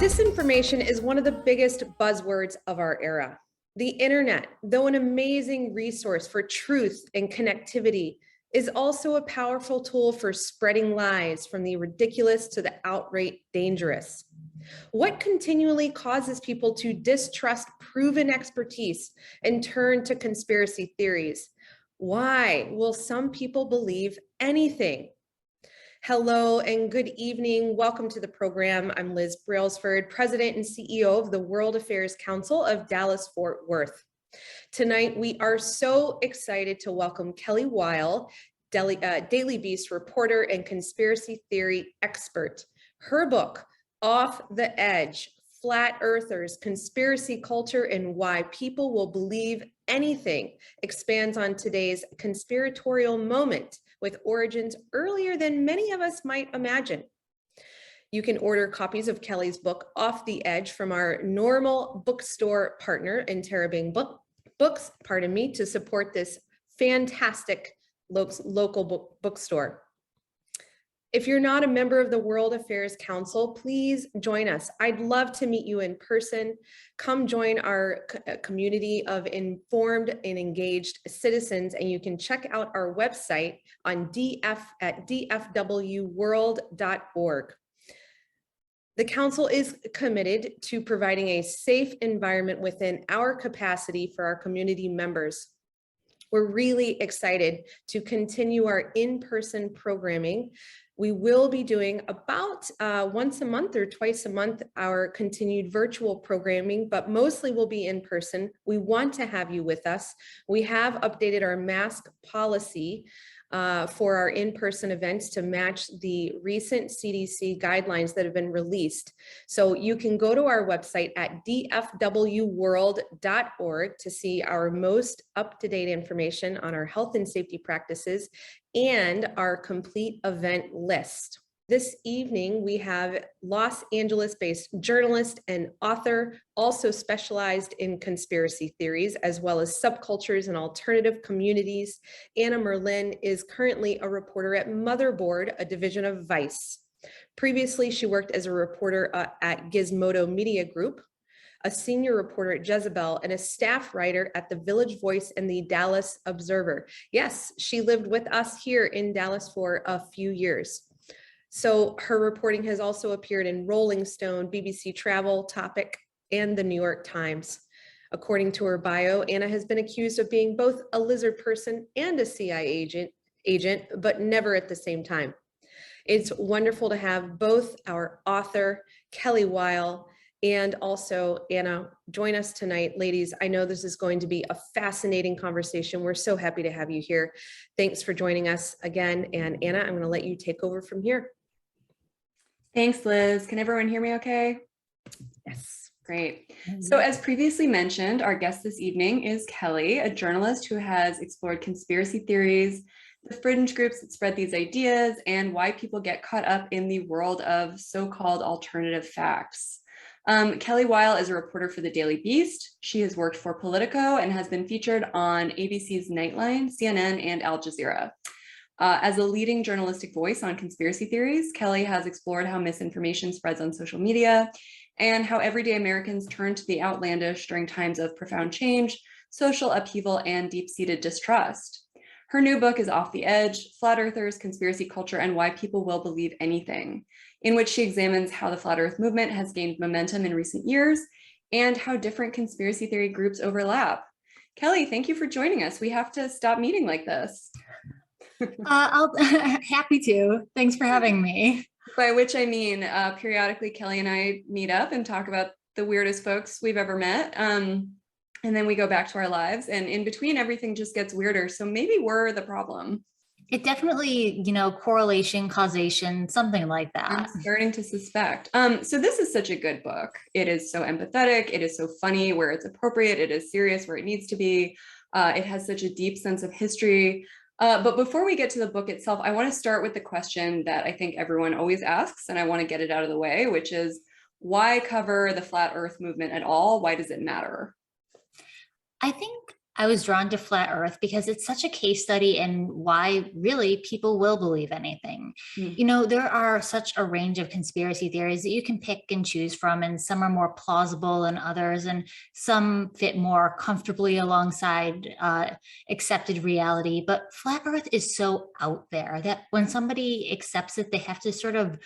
Disinformation is one of the biggest buzzwords of our era. The internet, though an amazing resource for truth and connectivity, is also a powerful tool for spreading lies, from the ridiculous to the outright dangerous. What continually causes people to distrust proven expertise and turn to conspiracy theories? Why will some people believe anything? Hello and good evening. Welcome to the program. I'm Liz Brailsford, President and CEO of the World Affairs Council of Dallas-Fort Worth. Tonight, we are so excited to welcome Kelly Weill, Daily Beast reporter and conspiracy theory expert. Her book, Off the Edge: Flat Earthers, Conspiracy Culture, and Why People Will Believe Anything, expands on today's conspiratorial moment with origins earlier than many of us might imagine. You can order copies of Kelly's book, Off the Edge, from our normal bookstore partner, Interabang Books, to support this fantastic local bookstore. If you're not a member of the World Affairs Council, please join us. I'd love to meet you in person. Come join our community of informed and engaged citizens, and you can check out our website on dfwworld.org. The Council is committed to providing a safe environment within our capacity for our community members. We're really excited to continue our in-person programming. We will be doing about once a month or twice a month our continued virtual programming, but mostly will be in person. We want to have you with us. We have updated our mask policy for our in-person events to match the recent CDC guidelines that have been released. So you can go to our website at dfwworld.org to see our most up-to-date information on our health and safety practices and our complete event list. This evening, we have Los Angeles-based journalist and author, also specialized in conspiracy theories, as well as subcultures and alternative communities. Anna Merlin is currently a reporter at Motherboard, a division of Vice. Previously, she worked as a reporter at Gizmodo Media Group, a senior reporter at Jezebel, and a staff writer at the Village Voice and the Dallas Observer. Yes, she lived with us here in Dallas for a few years. So her reporting has also appeared in Rolling Stone, BBC Travel, Topic, and the New York Times. According to her bio, Anna has been accused of being both a lizard person and a CIA agent, but never at the same time. It's wonderful to have both our author, Kelly Weill, and also Anna join us tonight. Ladies, I know this is going to be a fascinating conversation. We're so happy to have you here. Thanks for joining us again. And Anna, I'm going to let you take over from here. Thanks, Liz. Can everyone hear me okay? Yes. Great. So as previously mentioned, our guest this evening is Kelly, a journalist who has explored conspiracy theories, the fringe groups that spread these ideas, and why people get caught up in the world of so-called alternative facts. Kelly Weill is a reporter for the Daily Beast. She has worked for Politico and has been featured on ABC's Nightline, CNN, and Al Jazeera. As a leading journalistic voice on conspiracy theories, Kelly has explored how misinformation spreads on social media and how everyday Americans turn to the outlandish during times of profound change, social upheaval, and deep-seated distrust. Her new book is Off the Edge: Flat Earthers, Conspiracy Culture, and Why People Will Believe Anything, in which she examines how the Flat Earth movement has gained momentum in recent years and how different conspiracy theory groups overlap. Kelly, thank you for joining us. We have to stop meeting like this. Happy to. Thanks for having me. By which I mean, periodically Kelly and I meet up and talk about the weirdest folks we've ever met. And then we go back to our lives, and in between everything just gets weirder. So maybe we're the problem. It definitely, correlation, causation, something like that. I'm starting to suspect. So this is such a good book. It is so empathetic. It is so funny where it's appropriate. It is serious where it needs to be. It has such a deep sense of history. But before we get to the book itself, I want to start with the question that I think everyone always asks, and I want to get it out of the way, which is, why cover the flat Earth movement at all? Why does it matter? I think I was drawn to Flat Earth because it's such a case study in why really people will believe anything. Mm. You know, there are such a range of conspiracy theories that you can pick and choose from, and some are more plausible than others, and some fit more comfortably alongside accepted reality. But Flat Earth is so out there that when somebody accepts it, they have to sort of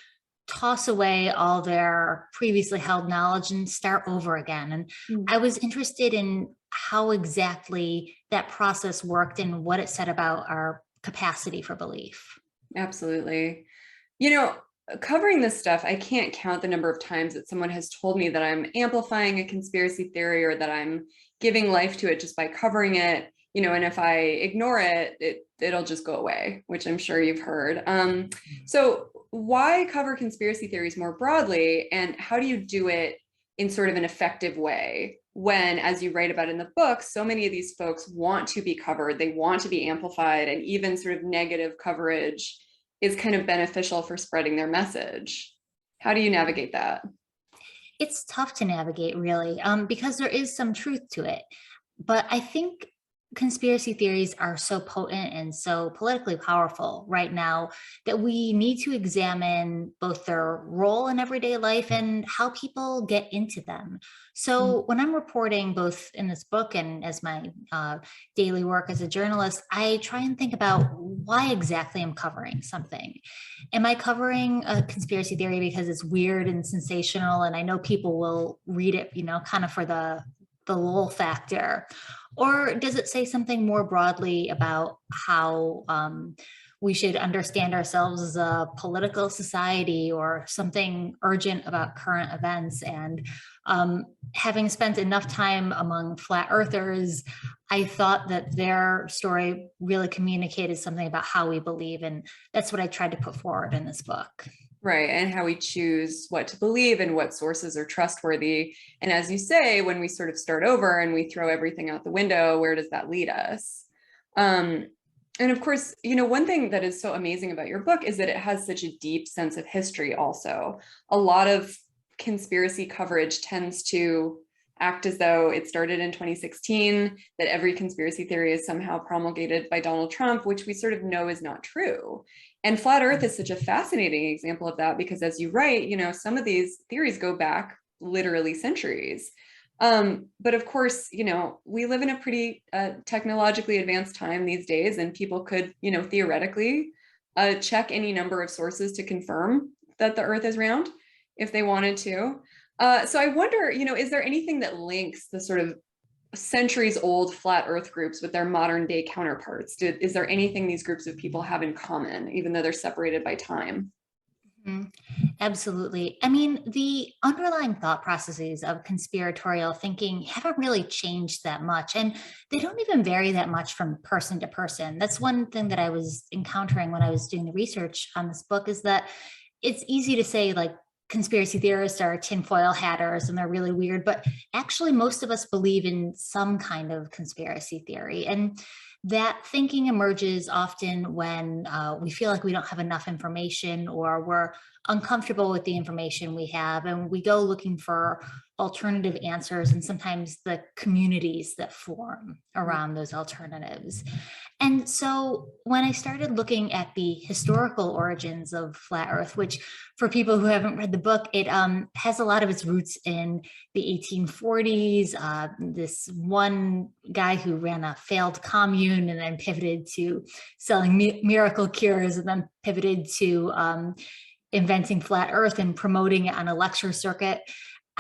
toss away all their previously held knowledge and start over again. And Mm. I was interested in how exactly that process worked and what it said about our capacity for belief. Absolutely. You know, covering this stuff, I can't count the number of times that someone has told me that I'm amplifying a conspiracy theory or that I'm giving life to it just by covering it, you know, and if I ignore it, it'll just go away, which I'm sure you've heard. So why cover conspiracy theories more broadly, and how do you do it in sort of an effective way when, as you write about in the book, so many of these folks want to be covered, they want to be amplified, and even sort of negative coverage is kind of beneficial for spreading their message? How do you navigate that? It's tough to navigate, really, because there is some truth to it. But I think conspiracy theories are so potent and so politically powerful right now that we need to examine both their role in everyday life and how people get into them. So when I'm reporting both in this book and as my daily work as a journalist, I try and think about why exactly I'm covering something. Am I covering a conspiracy theory because it's weird and sensational and I know people will read it, you know, kind of for the lull factor? Or does it say something more broadly about how we should understand ourselves as a political society, or something urgent about current events? And having spent enough time among flat earthers, I thought that their story really communicated something about how we believe. And that's what I tried to put forward in this book. Right, and how we choose what to believe and what sources are trustworthy. And as you say, when we sort of start over and we throw everything out the window, where does that lead us? And of course, you know, one thing that is so amazing about your book is that it has such a deep sense of history also. A lot of conspiracy coverage tends to act as though it started in 2016, that every conspiracy theory is somehow promulgated by Donald Trump, which we sort of know is not true. And flat earth is such a fascinating example of that, because as you write, you know, some of these theories go back literally centuries. But of course, you know, we live in a pretty technologically advanced time these days, and people could, you know, theoretically check any number of sources to confirm that the earth is round if they wanted to. So I wonder, you know, is there anything that links the sort of centuries old flat earth groups with their modern day counterparts? Is there anything these groups of people have in common, even though they're separated by time? Absolutely. I mean, the underlying thought processes of conspiratorial thinking haven't really changed that much, and they don't even vary that much from person to person. That's one thing that I was encountering when I was doing the research on this book, is that it's easy to say, like, conspiracy theorists are tinfoil hatters and they're really weird, but actually most of us believe in some kind of conspiracy theory. And that thinking emerges often when we feel like we don't have enough information, or we're uncomfortable with the information we have, and we go looking for alternative answers, and sometimes the communities that form around those alternatives. And so when I started looking at the historical origins of flat earth, which for people who haven't read the book, it has a lot of its roots in the 1840s. This one guy who ran a failed commune and then pivoted to selling miracle cures, and then pivoted to inventing flat earth and promoting it on a lecture circuit.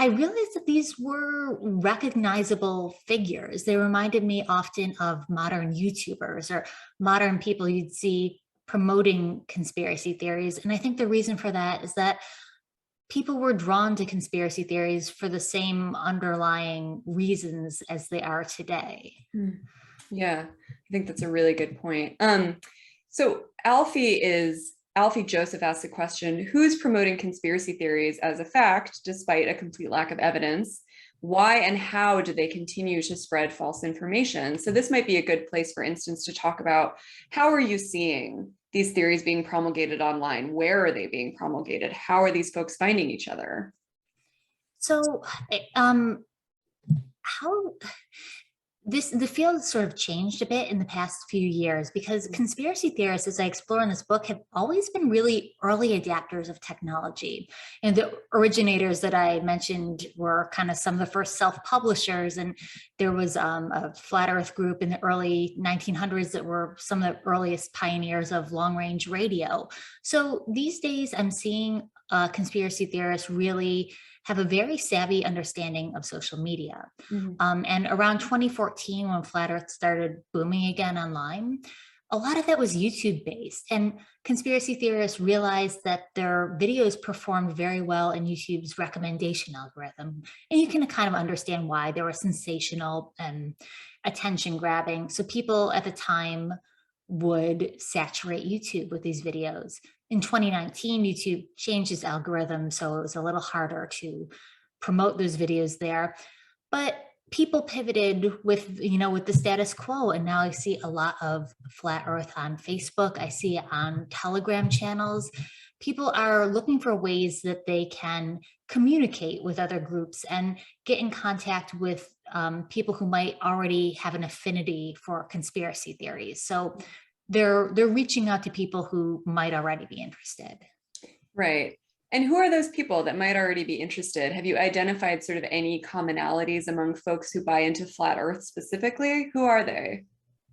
I realized that these were recognizable figures. They reminded me often of modern YouTubers or modern people you'd see promoting conspiracy theories. And I think the reason for that is that people were drawn to conspiracy theories for the same underlying reasons as they are today. Yeah, I think that's a really good point. So Alfie Joseph asked the question, who's promoting conspiracy theories as a fact, despite a complete lack of evidence? Why and how do they continue to spread false information? So this might be a good place, for instance, to talk about, how are you seeing these theories being promulgated online? Where are they being promulgated? How are these folks finding each other? So how the field sort of changed a bit in the past few years because conspiracy theorists, as I explore in this book, have always been really early adapters of technology. And the originators that I mentioned were kind of some of the first self-publishers. And there was a flat earth group in the early 1900s that were some of the earliest pioneers of long-range radio. So these days I'm seeing conspiracy theorists really have a very savvy understanding of social media. And around 2014, when Flat Earth started booming again online, a lot of that was YouTube based. And conspiracy theorists realized that their videos performed very well in YouTube's recommendation algorithm. And you can kind of understand why. They were sensational and attention grabbing. So people at the time would saturate YouTube with these videos. In 2019, YouTube changed its algorithm, so it was a little harder to promote those videos there. But people pivoted with, with the status quo. And now I see a lot of Flat Earth on Facebook. I see it on Telegram channels. People are looking for ways that they can communicate with other groups and get in contact with people who might already have an affinity for conspiracy theories. So they're reaching out to people who might already be interested. Right. And who are those people that might already be interested? Have you identified sort of any commonalities among folks who buy into flat Earth specifically? Who are they?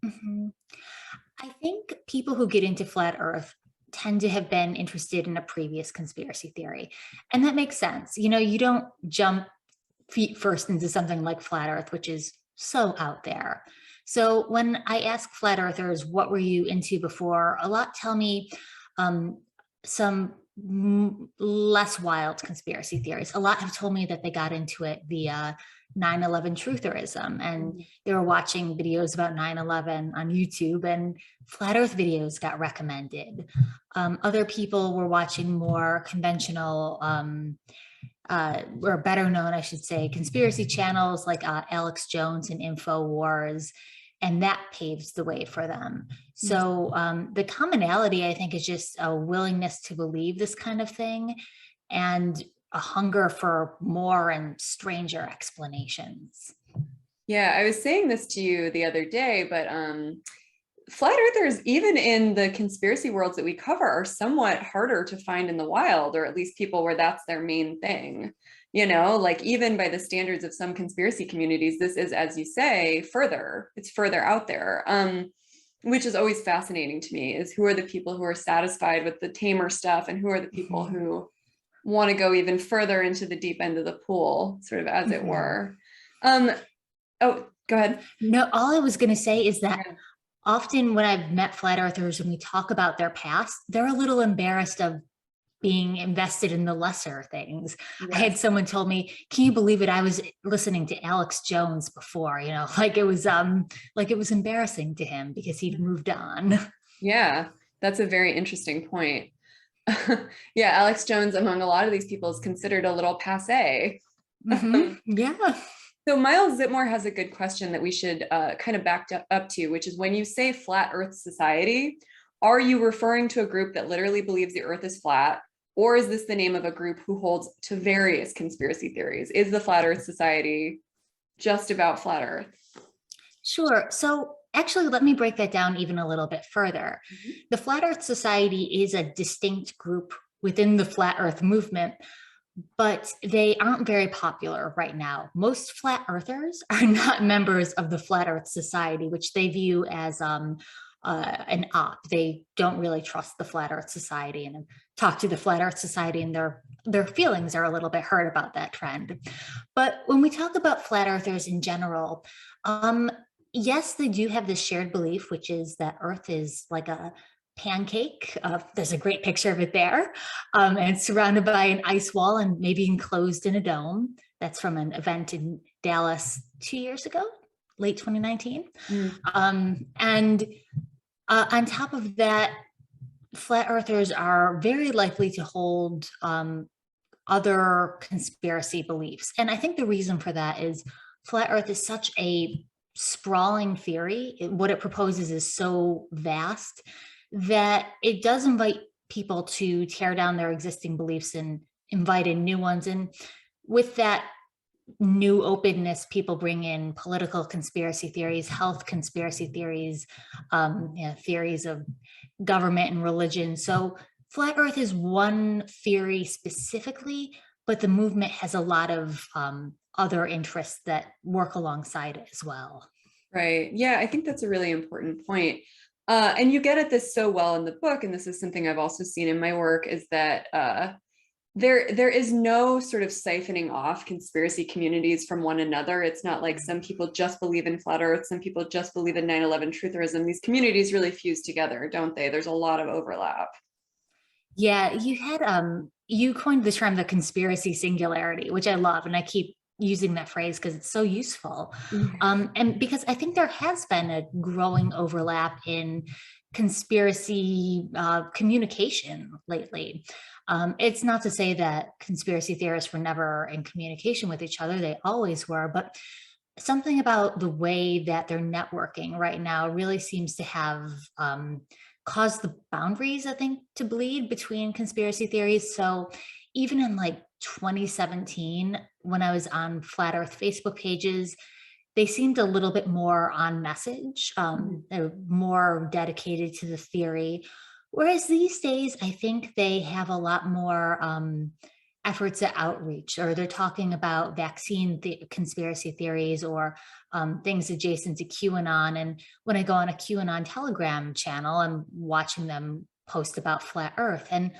I think people who get into flat Earth tend to have been interested in a previous conspiracy theory. And that makes sense. You don't jump feet first into something like flat Earth, which is so out there. So when I ask flat earthers, what were you into before? A lot tell me some less wild conspiracy theories. A lot have told me that they got into it via 9/11 trutherism, and they were watching videos about 9/11 on YouTube, and flat earth videos got recommended. Other people were watching more conventional or better known, I should say, conspiracy channels like Alex Jones and InfoWars, and that paves the way for them. So the commonality, I think, is just a willingness to believe this kind of thing and a hunger for more and stranger explanations. Yeah, I was saying this to you the other day, but flat earthers, even in the conspiracy worlds that we cover, are somewhat harder to find in the wild, or at least people where that's their main thing. Like even by the standards of some conspiracy communities, this is, as you say, it's further out there, which is always fascinating to me, is who are the people who are satisfied with the tamer stuff and who are the people who want to go even further into the deep end of the pool, sort of, as it were. Oh, go ahead. No, all I was going to say is that often when I've met flat earthers and we talk about their past, they're a little embarrassed of being invested in the lesser things. Yes. I had someone told me, can you believe it? I was listening to Alex Jones before, like it was embarrassing to him because he'd moved on. Yeah, that's a very interesting point. Yeah, Alex Jones, among a lot of these people, is considered a little passé. Yeah. So Miles Zitmore has a good question that we should kind of back up to, which is, when you say Flat Earth Society, are you referring to a group that literally believes the Earth is flat? Or is this the name of a group who holds to various conspiracy theories? Is the Flat Earth Society just about flat Earth? Sure. So actually, let me break that down even a little bit further. The Flat Earth Society is a distinct group within the Flat Earth movement, but they aren't very popular right now. Most flat earthers are not members of the Flat Earth Society, which they view as an op. They don't really trust the Flat Earth Society, and talk to the Flat Earth Society, and their feelings are a little bit hurt about that trend. But when we talk about flat earthers in general, yes, they do have this shared belief, which is that Earth is like a pancake. There's a great picture of it there. And it's surrounded by an ice wall and maybe enclosed in a dome. That's from an event in Dallas 2 years ago, late 2019. And on top of that, flat earthers are very likely to hold other conspiracy beliefs. And I think the reason for that is flat Earth is such a sprawling theory. What it proposes is so vast that it does invite people to tear down their existing beliefs and invite in new ones. And with that new openness, people bring in political conspiracy theories, health conspiracy theories, theories of government and religion. So flat Earth is one theory specifically, but the movement has a lot of other interests that work alongside it as well. Right. Yeah, I think that's a really important point. And you get at this so well in the book, and this is something I've also seen in my work, is that there is no sort of siphoning off conspiracy communities from one another. It's not like some people just believe in flat Earth, some people just believe in 9/11 trutherism. These communities really fuse together, don't they? There's a lot of overlap. Yeah, you coined the term the conspiracy singularity, which I love, and I keep using that phrase because it's so useful. And because I think there has been a growing overlap in conspiracy communication lately. It's not to say that conspiracy theorists were never in communication with each other, they always were, but something about the way that they're networking right now really seems to have caused the boundaries, I think, to bleed between conspiracy theories. So even in like 2017, when I was on Flat Earth Facebook pages, they seemed a little bit more on message. They're more dedicated to the theory. Whereas these days, I think they have a lot more efforts at outreach, or they're talking about conspiracy theories or things adjacent to QAnon. And when I go on a QAnon Telegram channel, I'm watching them post about flat Earth. And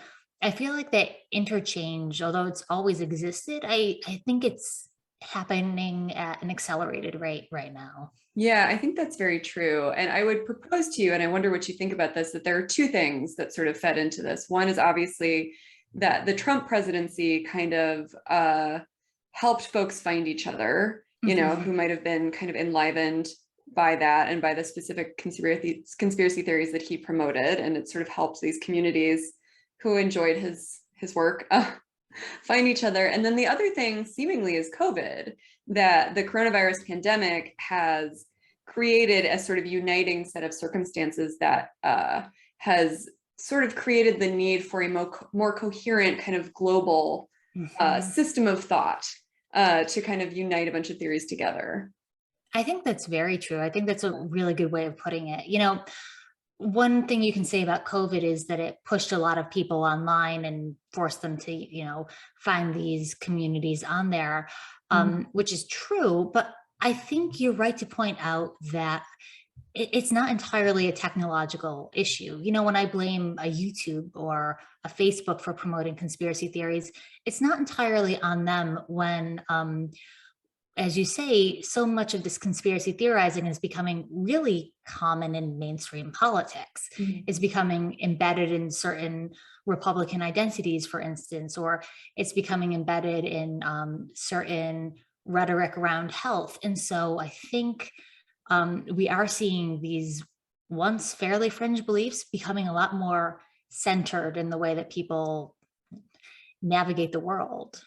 I feel like that interchange, although it's always existed, I think it's happening at an accelerated rate right now. Yeah, I think that's very true. And I would propose to you, and I wonder what you think about this, that there are two things that sort of fed into this. One is obviously that the Trump presidency kind of helped folks find each other, who might have been kind of enlivened by that and by the specific conspiracy theories that he promoted. And it sort of helped these communities who enjoyed his work find each other. And then the other thing seemingly is COVID, that the coronavirus pandemic has created a sort of uniting set of circumstances that has sort of created the need for a more coherent kind of global system of thought to kind of unite a bunch of theories together. I think that's very true. I think that's a really good way of putting it. One thing you can say about COVID is that it pushed a lot of people online and forced them to, find these communities on there, which is true. But I think you're right to point out that it's not entirely a technological issue. When I blame a YouTube or a Facebook for promoting conspiracy theories, it's not entirely on them when, as you say, so much of this conspiracy theorizing is becoming really common in mainstream politics. It's becoming embedded in certain Republican identities, for instance, or it's becoming embedded in certain rhetoric around health. And so I think we are seeing these once fairly fringe beliefs becoming a lot more centered in the way that people navigate the world.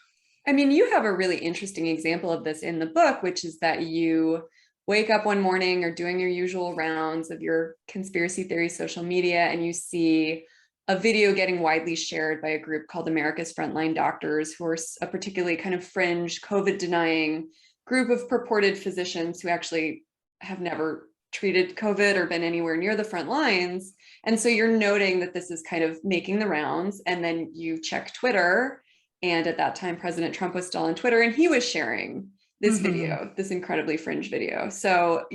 I mean, you have a really interesting example of this in the book, which is that you wake up one morning or doing your usual rounds of your conspiracy theory social media, and you see a video getting widely shared by a group called America's Frontline Doctors, who are a particularly kind of fringe COVID denying group of purported physicians who actually have never treated COVID or been anywhere near the front lines. And so you're noting that this is kind of making the rounds, and then you check Twitter. And at that time, President Trump was still on Twitter, and he was sharing this video, this incredibly fringe video. So,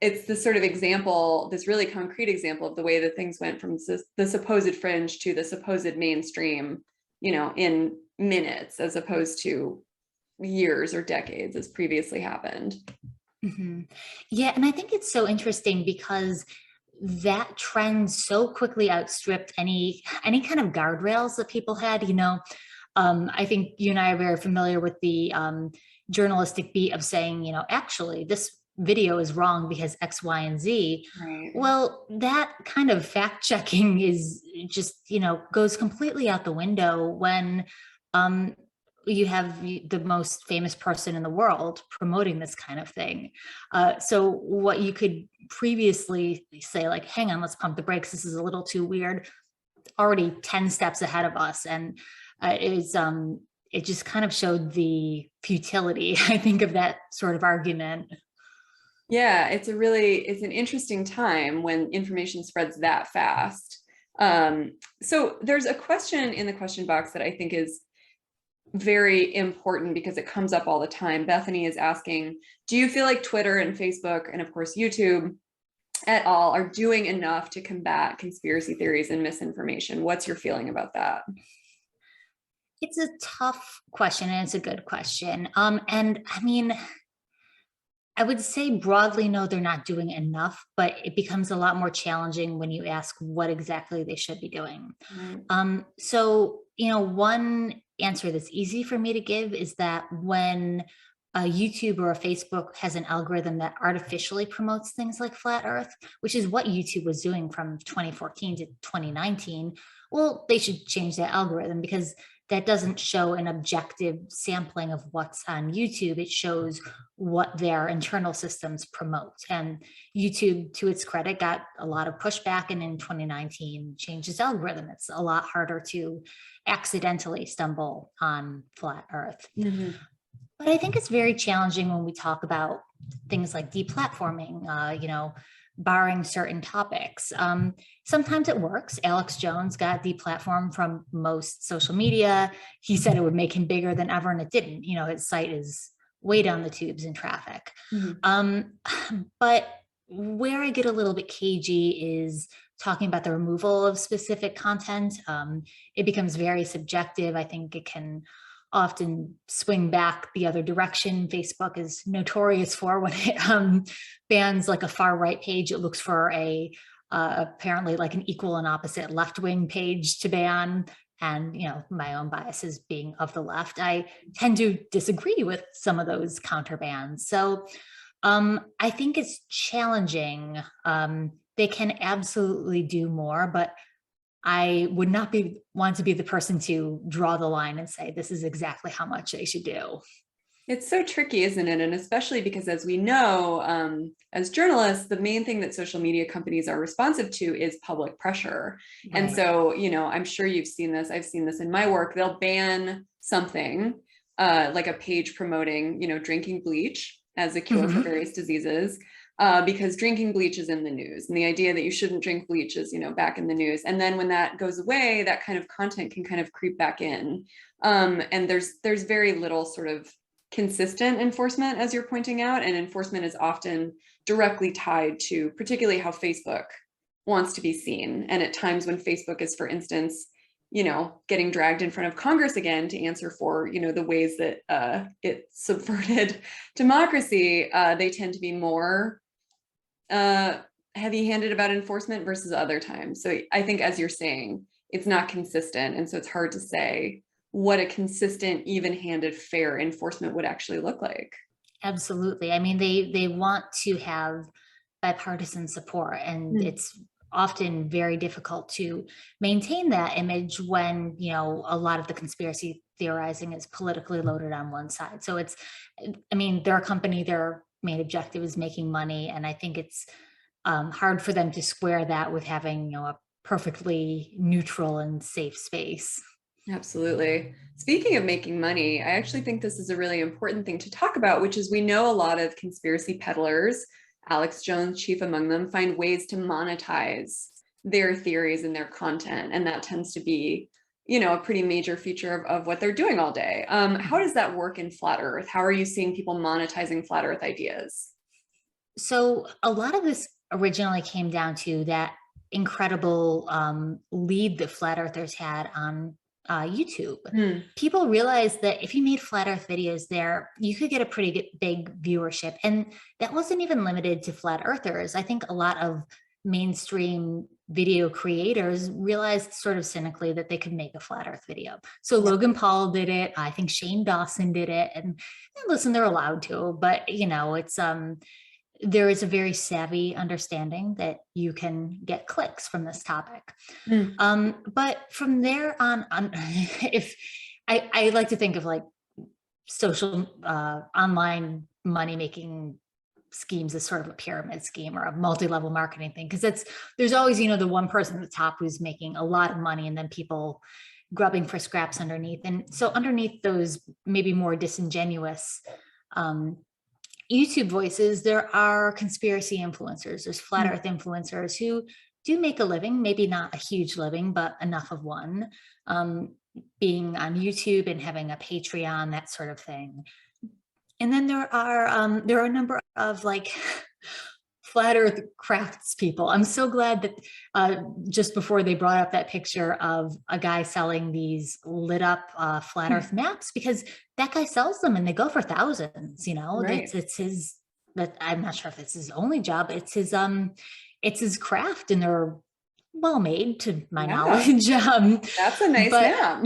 it's this sort of example, this really concrete example of the way that things went from the supposed fringe to the supposed mainstream, in minutes, as opposed to years or decades as previously happened. Yeah, and I think it's so interesting because that trend so quickly outstripped any kind of guardrails that people had. I think you and I are very familiar with the journalistic beat of saying, actually, this video is wrong because X, Y, and Z. Right. Well, that kind of fact checking is just, goes completely out the window when you have the most famous person in the world promoting this kind of thing. So what you could previously say, like, hang on, let's pump the brakes, this is a little too weird, already 10 steps ahead of us. And it just kind of showed the futility, I think, of that sort of argument. Yeah, it's an interesting time when information spreads that fast. So there's a question in the question box that I think is very important because it comes up all the time. Bethany is asking, do you feel like Twitter and Facebook and of course YouTube at all are doing enough to combat conspiracy theories and misinformation? What's your feeling about that? It's a tough question and it's a good question. And I mean, I would say broadly, no, they're not doing enough, but it becomes a lot more challenging when you ask what exactly they should be doing. Right. So, one answer that's easy for me to give is that when a YouTube or a Facebook has an algorithm that artificially promotes things like flat Earth, which is what YouTube was doing from 2014 to 2019, well, they should change that algorithm because that doesn't show an objective sampling of what's on YouTube. It shows what their internal systems promote. And YouTube, to its credit, got a lot of pushback and in 2019 changed its algorithm. It's a lot harder to accidentally stumble on flat Earth. Mm-hmm. But I think it's very challenging when we talk about things like deplatforming, barring certain topics. Sometimes it works. Alex Jones got deplatformed from most social media. He said it would make him bigger than ever, and it didn't. His site is way down the tubes in traffic. Mm-hmm. But where I get a little bit cagey is talking about the removal of specific content. It becomes very subjective. I think it can often swing back the other direction. Facebook is notorious for when it bans like a far right page, it looks for apparently like an equal and opposite left wing page to ban. And my own biases being of the left, I tend to disagree with some of those counter bans. So I think it's challenging. They can absolutely do more, but I would not want to be the person to draw the line and say, this is exactly how much they should do. It's so tricky, isn't it? And especially because, as we know, as journalists, the main thing that social media companies are responsive to is public pressure. Right. And so, I'm sure you've seen this. I've seen this in my work. They'll ban something like a page promoting, drinking bleach as a cure for various diseases. Because drinking bleach is in the news, and the idea that you shouldn't drink bleach is, back in the news. And then when that goes away, that kind of content can kind of creep back in. And there's very little sort of consistent enforcement, as you're pointing out, and enforcement is often directly tied to particularly how Facebook wants to be seen. And at times when Facebook is, for instance, getting dragged in front of Congress again to answer for, the ways that it subverted democracy, they tend to be more heavy-handed about enforcement versus other times. So I think, as you're saying, it's not consistent. And so it's hard to say what a consistent, even-handed, fair enforcement would actually look like. Absolutely. I mean, they want to have bipartisan support, and it's often very difficult to maintain that image when, a lot of the conspiracy theorizing is politically loaded on one side. So they're a company, their main objective is making money. And I think it's hard for them to square that with having, a perfectly neutral and safe space. Absolutely. Speaking of making money, I actually think this is a really important thing to talk about, which is we know a lot of conspiracy peddlers, Alex Jones chief among them, find ways to monetize their theories and their content. And that tends to be, a pretty major feature of what they're doing all day. How does that work in Flat Earth? How are you seeing people monetizing Flat Earth ideas? So a lot of this originally came down to that incredible lead that Flat Earthers had on YouTube. People realized that if you made flat Earth videos there, you could get a pretty big viewership. And that wasn't even limited to flat Earthers. I think a lot of mainstream video creators realized sort of cynically that they could make a flat Earth video. So Logan Paul did it. I think Shane Dawson did it. And listen, they're allowed to, but it's there is a very savvy understanding that you can get clicks from this topic. But from there on if I like to think of like social online money-making schemes as sort of a pyramid scheme or a multi-level marketing thing, because there's always, the one person at the top who's making a lot of money, and then people grubbing for scraps underneath. And so underneath those maybe more disingenuous YouTube voices, there are conspiracy influencers, there's flat earth influencers who do make a living, maybe not a huge living, but enough of one, being on YouTube and having a Patreon, that sort of thing. And then there are a number of like flat earth crafts people. I'm so glad that just before they brought up that picture of a guy selling these lit up flat earth maps, because that guy sells them and they go for thousands, you know. Right. It's his, that I'm not sure if it's his only job. It's his craft, and they're well made to my knowledge. That's a nice map.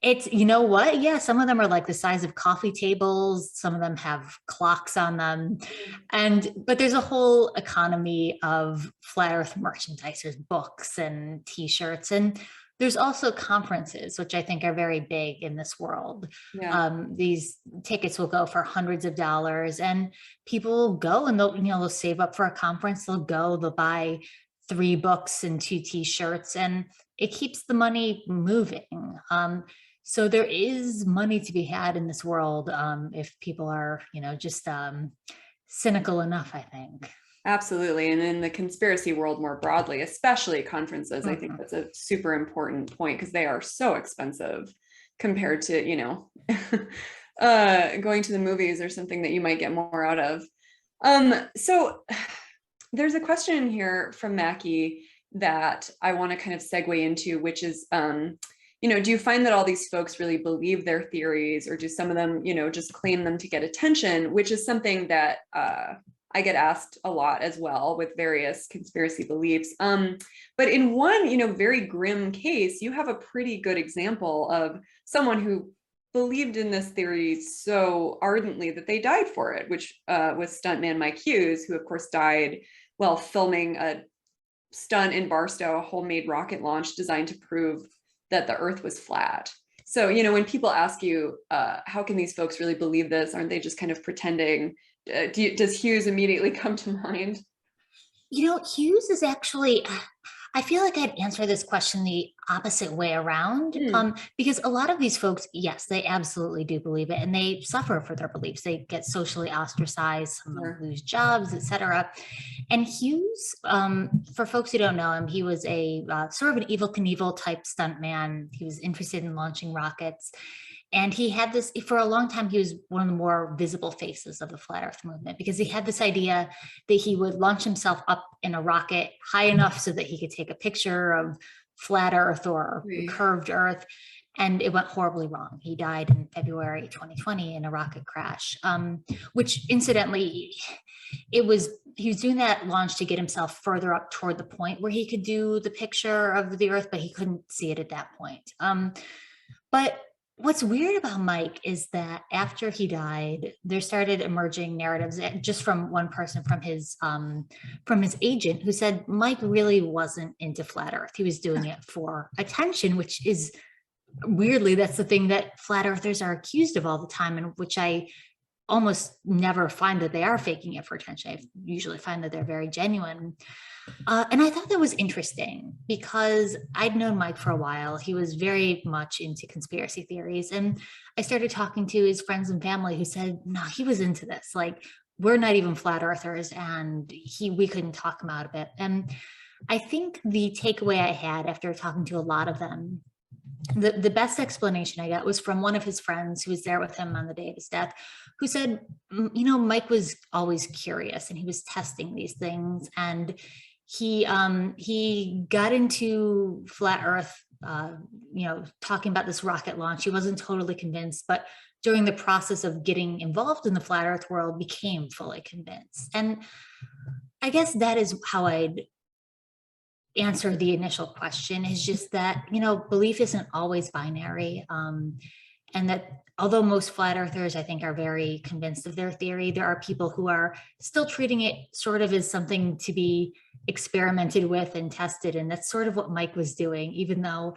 It's, you know what? Yeah, some of them are like the size of coffee tables. Some of them have clocks on them. But there's a whole economy of flat earth merchandise. There's books and t-shirts, and there's also conferences, which I think are very big in this world. Yeah. These tickets will go for hundreds of dollars, and people will go and they'll save up for a conference. They'll go, they'll buy 3 books and 2 t-shirts, and it keeps the money moving. So there is money to be had in this world if people are, just cynical enough, I think. Absolutely. And in the conspiracy world more broadly, especially conferences, I think that's a super important point, because they are so expensive compared to, going to the movies or something that you might get more out of. So there's a question in here from Mackie that I want to kind of segue into, which is, do you find that all these folks really believe their theories, or do some of them, just claim them to get attention, which is something that I get asked a lot as well with various conspiracy beliefs. But in one, very grim case, you have a pretty good example of someone who believed in this theory so ardently that they died for it, which was stuntman Mike Hughes, who of course died while filming a stunt in Barstow, a homemade rocket launch designed to prove that the earth was flat. So, when people ask you, how can these folks really believe this? Aren't they just kind of pretending? Does Hughes immediately come to mind? Hughes is actually, I feel like I'd answer this question the opposite way around, because a lot of these folks, yes, they absolutely do believe it, and they suffer for their beliefs. They get socially ostracized, some of them lose jobs, etc. And Hughes, for folks who don't know him, he was a sort of an Evel Knievel type stuntman. He was interested in launching rockets. And he had this, for a long time, he was one of the more visible faces of the flat earth movement, because he had this idea that he would launch himself up in a rocket high enough so that he could take a picture of flat earth or curved earth. And it went horribly wrong. He died in February 2020 in a rocket crash, which incidentally, he was doing that launch to get himself further up toward the point where he could do the picture of the earth, but he couldn't see it at that point. But what's weird about Mike is that after he died, there started emerging narratives just from one person, from his agent, who said Mike really wasn't into flat earth. He was doing it for attention, which is weirdly, that's the thing that flat earthers are accused of all the time, and which I almost never find that they are faking it for attention. I usually find that they're very genuine. And I thought that was interesting, because I'd known Mike for a while. He was very much into conspiracy theories. And I started talking to his friends and family who said, no, he was into this. Like, we're not even flat earthers, and we couldn't talk him out of it. And I think the takeaway I had after talking to a lot of them, the best explanation I got was from one of his friends who was there with him on the day of his death, who said, Mike was always curious and he was testing these things. And he got into flat earth, talking about this rocket launch. He wasn't totally convinced, but during the process of getting involved in the flat earth world, became fully convinced. And I guess that is how I'd answer the initial question, is just that, belief isn't always binary. And that although most flat earthers, I think, are very convinced of their theory, there are people who are still treating it sort of as something to be experimented with and tested. And that's sort of what Mike was doing, even though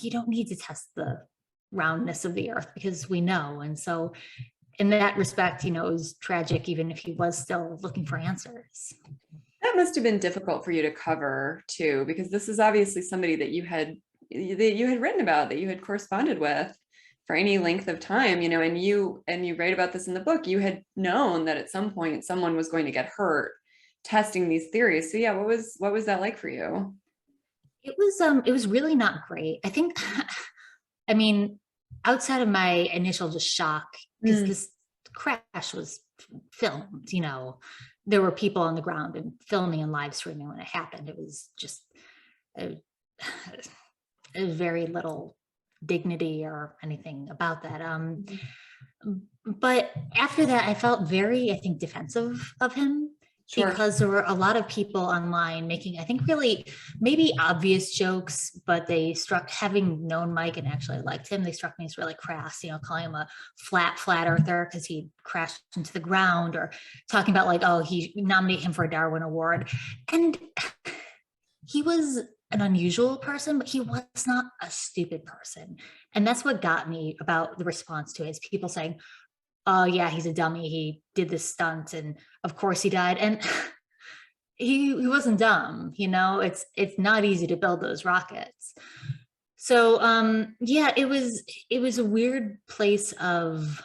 you don't need to test the roundness of the earth, because we know. And so in that respect, it was tragic, even if he was still looking for answers. That must have been difficult for you to cover too, because this is obviously somebody that you had that you had written about, that you had corresponded with for any length of time, and you write about this in the book. You had known that at some point someone was going to get hurt testing these theories. So yeah, what was that like for you? It was really not great. I think, I mean, outside of my initial just shock, because this crash was filmed, there were people on the ground and filming and live streaming when it happened. It was just very little dignity or anything about that. But after that, I felt very, I think, defensive of him. Sure. Because there were a lot of people online making, I think, really maybe obvious jokes, but they struck, having known Mike and actually liked him, they struck me as really crass, calling him a flat earther because he crashed into the ground, or talking about like, oh, he nominated him for a Darwin Award. And he was an unusual person, but he was not a stupid person. And that's what got me about the response to it, is people saying, oh yeah, he's a dummy, he did this stunt and of course he died. And he wasn't dumb, it's not easy to build those rockets. So yeah, it was a weird place of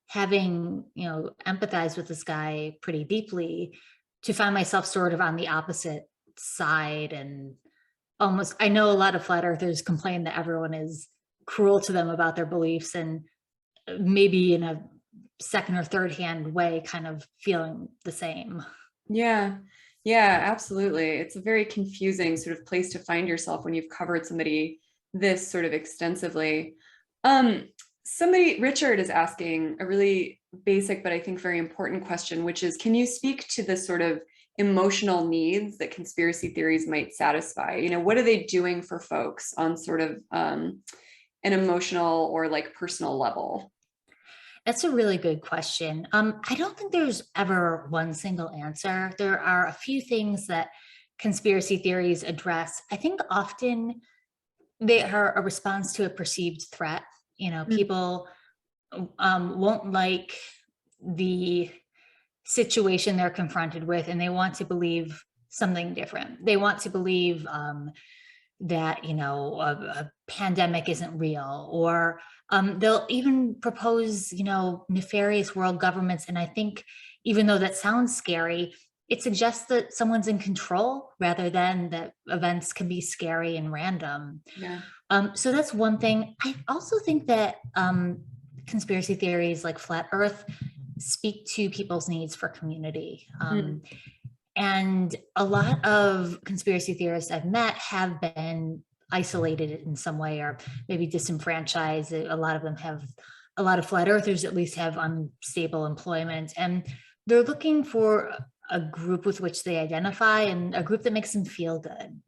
having empathized with this guy pretty deeply, to find myself sort of on the opposite side. And almost, I know a lot of flat earthers complain that everyone is cruel to them about their beliefs, and maybe in a second or third hand way kind of feeling the same. Yeah, absolutely. It's a very confusing sort of place to find yourself when you've covered somebody this sort of extensively. Richard is asking a really basic, but I think very important question, which is, can you speak to the sort of emotional needs that conspiracy theories might satisfy? What are they doing for folks on sort of an emotional or like personal level? That's a really good question. I don't think there's ever one single answer. There are a few things that conspiracy theories address. I think often they are a response to a perceived threat. People won't like the situation they're confronted with, and they want to believe something different. They want to believe that a pandemic isn't real, or they'll even propose nefarious world governments. And I think, even though that sounds scary, it suggests that someone's in control rather than that events can be scary and random. Yeah. So that's one thing. I also think that conspiracy theories like flat earth speak to people's needs for community. And a lot of conspiracy theorists I've met have been isolated in some way, or maybe disenfranchised. A lot of them have, a lot of flat earthers at least have unstable employment, and they're looking for a group with which they identify, and a group that makes them feel good.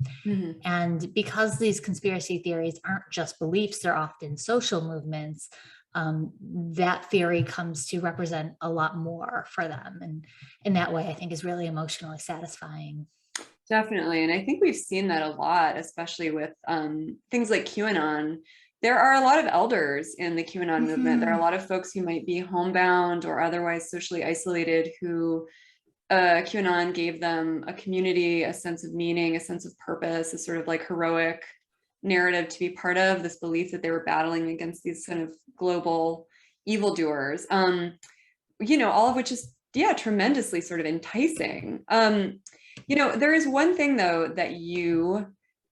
And because these conspiracy theories aren't just beliefs, they're often social movements, that theory comes to represent a lot more for them. And in that way, I think is really emotionally satisfying. Definitely. And I think we've seen that a lot, especially with things like QAnon. There are a lot of elders in the QAnon movement. There are a lot of folks who might be homebound or otherwise socially isolated, who QAnon gave them a community, a sense of meaning, a sense of purpose, a sort of like heroic narrative to be part of, this belief that they were battling against these kind of global evildoers, all of which is, tremendously sort of enticing. There is one thing though that you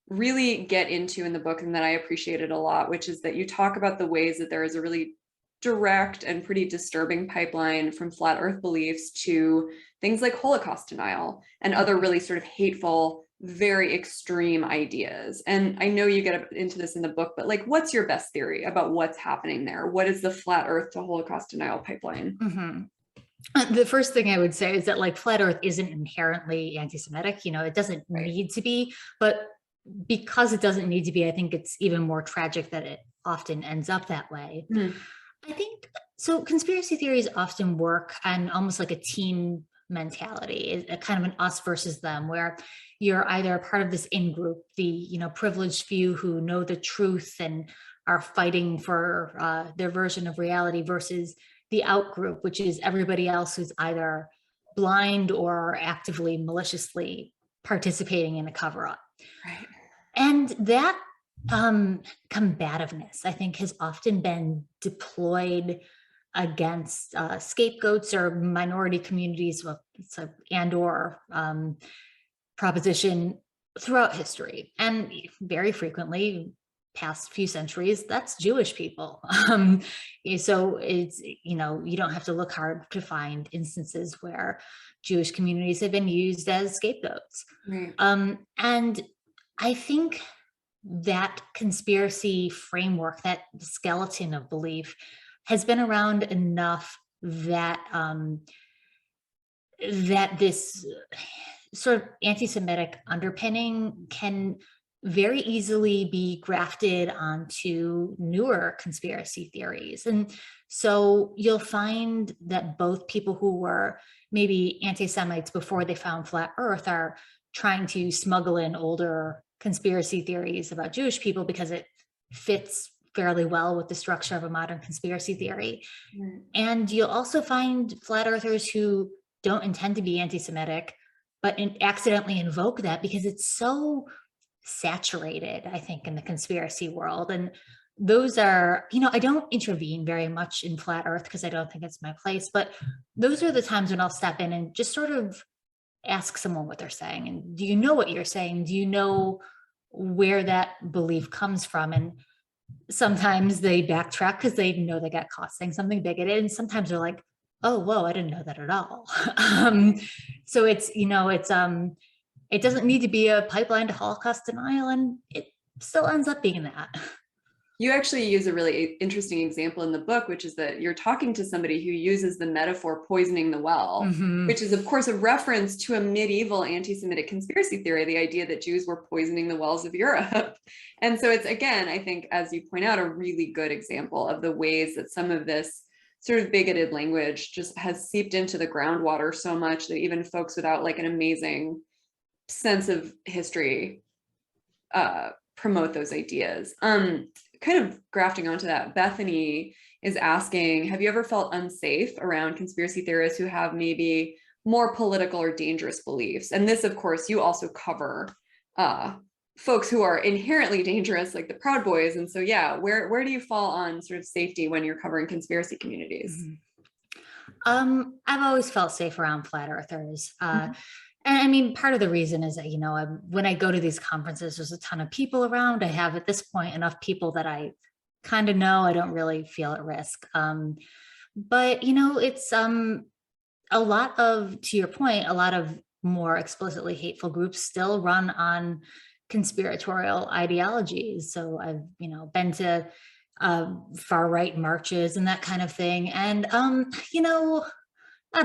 really get into in the book, and that I appreciated a lot, which is that you talk about the ways that there is a really direct and pretty disturbing pipeline from flat earth beliefs to things like Holocaust denial and other really sort of hateful, very extreme ideas. And I know you get into this in the book, but like, what's your best theory about what's happening there? What is the flat earth to Holocaust denial pipeline? The first thing I would say is that like flat earth isn't inherently anti-Semitic, it doesn't need to be, but because it doesn't need to be, I think it's even more tragic that it often ends up that way. I think, so conspiracy theories often work on almost like a team mentality, a kind of an us versus them, where you're either a part of this in-group, the privileged few who know the truth and are fighting for their version of reality, versus the out-group, which is everybody else who's either blind or actively, maliciously participating in a cover-up. Right. And that Combativeness, I think, has often been deployed against scapegoats or minority communities, well, it's a and or proposition throughout history, and very frequently past few centuries, that's Jewish people. So it's, you don't have to look hard to find instances where Jewish communities have been used as scapegoats. Right. And I think that conspiracy framework, that skeleton of belief, has been around enough that that this sort of anti-Semitic underpinning can very easily be grafted onto newer conspiracy theories. And so you'll find that both people who were maybe anti-Semites before they found flat Earth are trying to smuggle in older conspiracy theories about Jewish people because it fits fairly well with the structure of a modern conspiracy theory. Right. And you'll also find flat earthers who don't intend to be anti-Semitic, but accidentally invoke that because it's so saturated, I think, in the conspiracy world. And those are, I don't intervene very much in flat earth because I don't think it's my place, but those are the times when I'll step in and just sort of ask someone what they're saying. And do you know what you're saying? Do you know where that belief comes from? And sometimes they backtrack because they know they got caught saying something bigoted. And sometimes they're like, oh, whoa, I didn't know that at all. So it's, it doesn't need to be a pipeline to Holocaust denial, and it still ends up being that. You actually use a really interesting example in the book, which is that you're talking to somebody who uses the metaphor poisoning the well, which is, of course, a reference to a medieval anti-Semitic conspiracy theory, the idea that Jews were poisoning the wells of Europe. And so it's, again, I think, as you point out, a really good example of the ways that some of this sort of bigoted language just has seeped into the groundwater so much that even folks without like an amazing sense of history promote those ideas. Kind of grafting onto that, Bethany is asking, have you ever felt unsafe around conspiracy theorists who have maybe more political or dangerous beliefs? And this, of course, you also cover folks who are inherently dangerous, like the Proud Boys. And so, yeah, where do you fall on sort of safety when you're covering conspiracy communities? I've always felt safe around flat earthers. And I mean, part of the reason is that, when I go to these conferences, there's a ton of people around. I have at this point enough people that I kind of know I don't really feel at risk. But, it's a lot of, to your point, a lot of more explicitly hateful groups still run on conspiratorial ideologies. So I've, been to far right marches and that kind of thing. And, I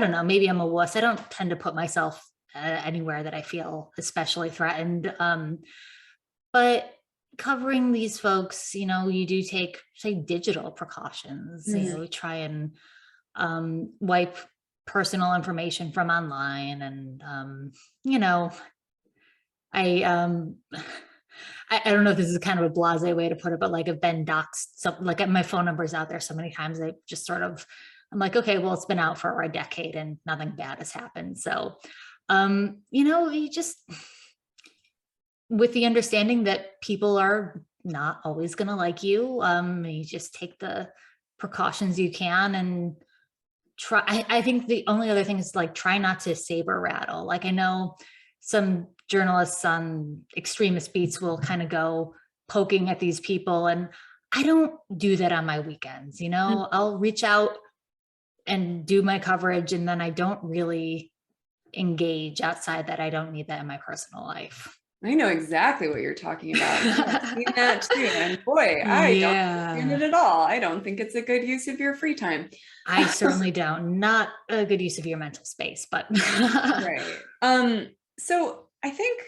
don't know, maybe I'm a wuss. I don't tend to put myself anywhere that I feel especially threatened. But covering these folks, you do take, say, digital precautions. We try and wipe personal information from online. And, I don't know if this is kind of a blasé way to put it, but like I've been doxxed. So like my phone number's out there so many times, I just sort of, I'm like, okay, well, it's been out for a decade and nothing bad has happened. So, you just, with the understanding that people are not always going to like you, you just take the precautions you can and try. I think the only other thing is like, try not to saber rattle. Like I know some journalists on extremist beats will kind of go poking at these people, and I don't do that on my weekends. I'll reach out and do my coverage, and then I don't really engage outside that. I don't need that in my personal life. I know exactly what you're talking about. I've seen that too. And boy, I don't understand it at all. I don't think it's a good use of your free time. I certainly don't. Not a good use of your mental space, but right. So I think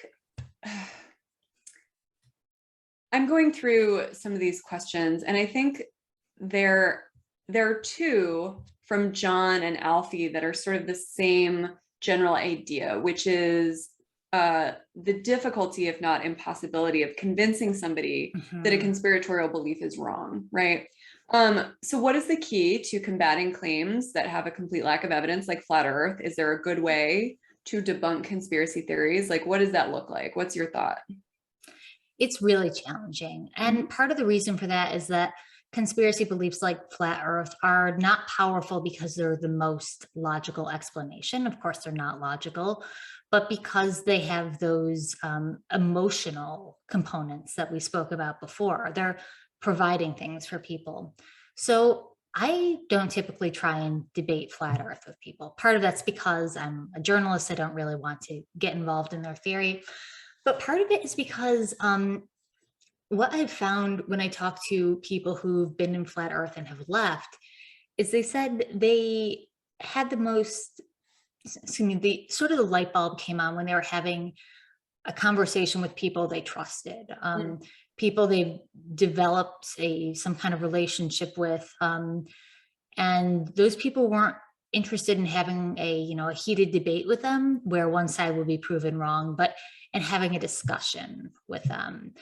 I'm going through some of these questions, and I think there are two from John and Alfie that are sort of the same general idea, which is the difficulty, if not impossibility, of convincing somebody that a conspiratorial belief is wrong, right? So what is the key to combating claims that have a complete lack of evidence, like flat Earth? Is there a good way to debunk conspiracy theories? Like, what does that look like? What's your thought? It's really challenging. And part of the reason for that is that conspiracy beliefs like flat Earth are not powerful because they're the most logical explanation. Of course, they're not logical, but because they have those emotional components that we spoke about before. They're providing things for people. So I don't typically try and debate flat Earth with people. Part of that's because I'm a journalist. I don't really want to get involved in their theory. But part of it is because what I've found when I talk to people who've been in flat Earth and have left is they said they had the most, excuse me, the sort of the light bulb came on when they were having a conversation with people they trusted, people they've developed some kind of relationship with, and those people weren't interested in having a heated debate with them where one side will be proven wrong, but in having a discussion with them.